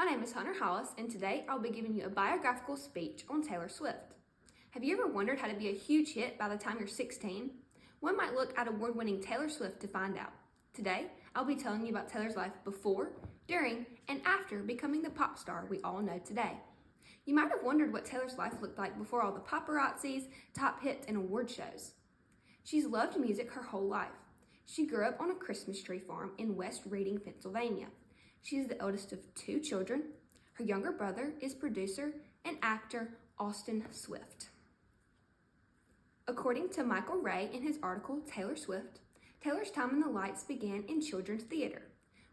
My name is Hunter Hollis, and today I'll be giving you a biographical speech on Taylor Swift. Have you ever wondered how to be a huge hit by the time you're 16? One might look at award-winning Taylor Swift to find out. Today, I'll be telling you about Taylor's life before, during, and after becoming the pop star we all know today. You might have wondered what Taylor's life looked like before all the paparazzis, top hits, and award shows. She's loved music her whole life. She grew up on a Christmas tree farm in West Reading, Pennsylvania. She is the eldest of 2 children. Her younger brother is producer and actor Austin Swift. According to Michael Ray in his article, Taylor Swift, Taylor's time in the lights began in children's theater,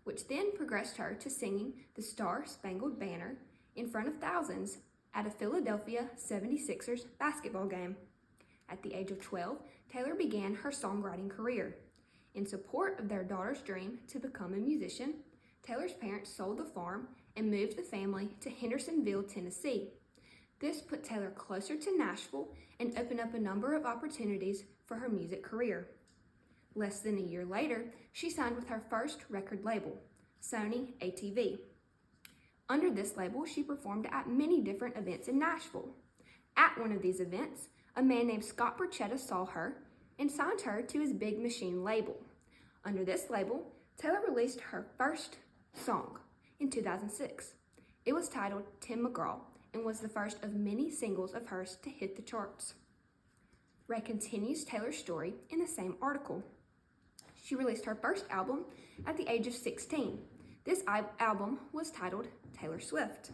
which then progressed her to singing the Star-Spangled Banner in front of thousands at a Philadelphia 76ers basketball game. At the age of 12, Taylor began her songwriting career. In support of their daughter's dream to become a musician, Taylor's parents sold the farm and moved the family to Hendersonville, Tennessee. This put Taylor closer to Nashville and opened up a number of opportunities for her music career. Less than a year later, she signed with her first record label, Sony ATV. Under this label, she performed at many different events in Nashville. At one of these events, a man named Scott Borchetta saw her and signed her to his Big Machine label. Under this label, Taylor released her first song in 2006. It was titled Tim McGraw and was the first of many singles of hers to hit the charts. Ray continues Taylor's story in the same article. She released her first album at the age of 16. This album was titled Taylor Swift.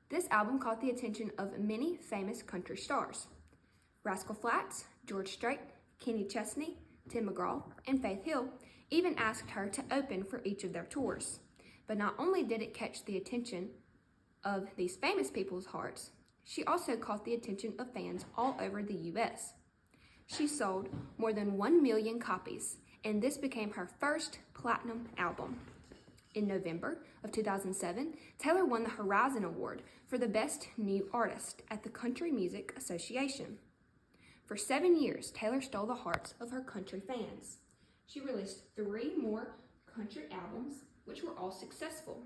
This album caught the attention of many famous country stars. Rascal Flatts, George Strait, Kenny Chesney, Tim McGraw, and Faith Hill even asked her to open for each of their tours. But not only did it catch the attention of these famous people's hearts, she also caught the attention of fans all over the U.S. She sold more than 1 million copies, and this became her first platinum album. In November of 2007, Taylor won the Horizon Award for the Best New Artist at the Country Music Association. For 7 years, Taylor stole the hearts of her country fans. She released 3 more country albums, which were all successful.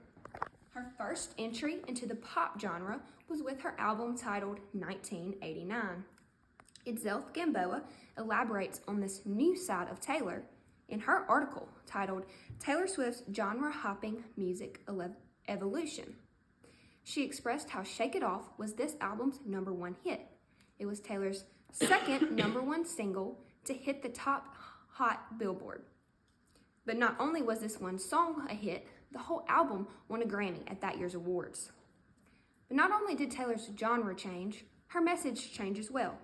Her first entry into the pop genre was with her album titled 1989. Itzelf Gamboa elaborates on this new side of Taylor in her article titled Taylor Swift's Genre Hopping Music Evolution. She expressed how Shake It Off was this album's #1 hit. It was Taylor's second #1 single to hit the top hot Billboard. But not only was this one song a hit, the whole album won a Grammy at that year's awards. But not only did Taylor's genre change, her message changed as well.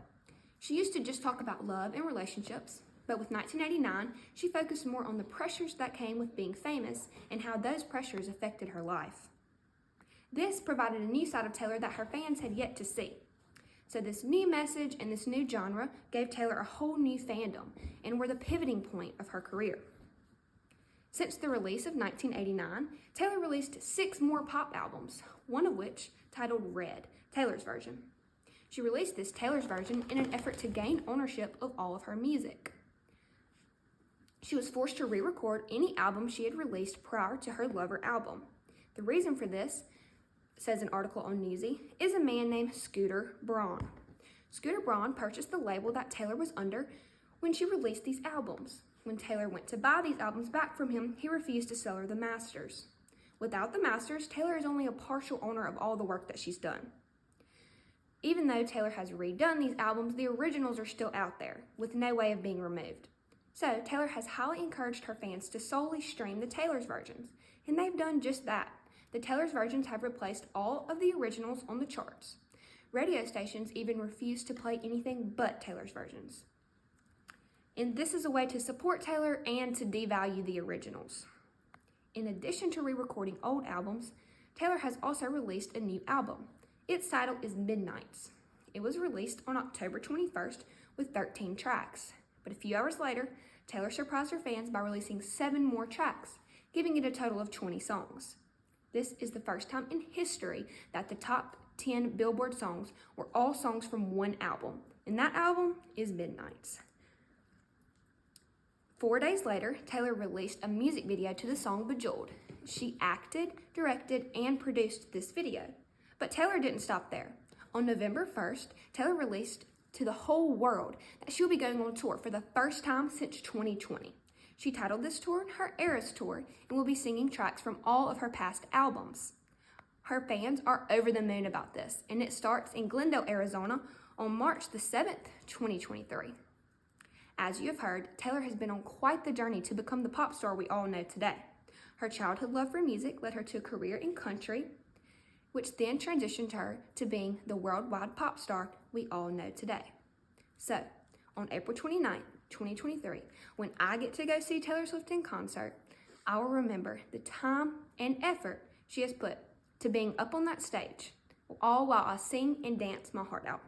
She used to just talk about love and relationships, but with 1989, she focused more on the pressures that came with being famous and how those pressures affected her life. This provided a new side of Taylor that her fans had yet to see. So this new message and this new genre gave Taylor a whole new fandom and were the pivoting point of her career. Since the release of 1989, Taylor released 6 more pop albums, one of which titled Red, Taylor's version. She released this Taylor's version in an effort to gain ownership of all of her music. She was forced to re-record any album she had released prior to her Lover album. The reason for this, says an article on Newsy, is a man named Scooter Braun. Scooter Braun purchased the label that Taylor was under when she released these albums. When Taylor went to buy these albums back from him, he refused to sell her the masters. Without the masters, Taylor is only a partial owner of all the work that she's done. Even though Taylor has redone these albums, the originals are still out there, with no way of being removed. So, Taylor has highly encouraged her fans to solely stream the Taylor's versions, and they've done just that. The Taylor's versions have replaced all of the originals on the charts. Radio stations even refuse to play anything but Taylor's versions. And this is a way to support Taylor and to devalue the originals. In addition to re-recording old albums, Taylor has also released a new album. Its title is Midnights. It was released on October 21st with 13 tracks. But a few hours later, Taylor surprised her fans by releasing 7 more tracks, giving it a total of 20 songs. This is the first time in history that the top 10 Billboard songs were all songs from one album, and that album is Midnights. 4 days later, Taylor released a music video to the song Bejeweled. She acted, directed, and produced this video. But Taylor didn't stop there. On November 1st, Taylor released to the whole world that she'll be going on tour for the first time since 2020. She titled this tour her Eras Tour and will be singing tracks from all of her past albums. Her fans are over the moon about this, and it starts in Glendale, Arizona on March the 7th, 2023. As you have heard, Taylor has been on quite the journey to become the pop star we all know today. Her childhood love for music led her to a career in country, which then transitioned her to being the worldwide pop star we all know today. So, on April 29th, 2023, when I get to go see Taylor Swift in concert, I will remember the time and effort she has put to being up on that stage, all while I sing and dance my heart out.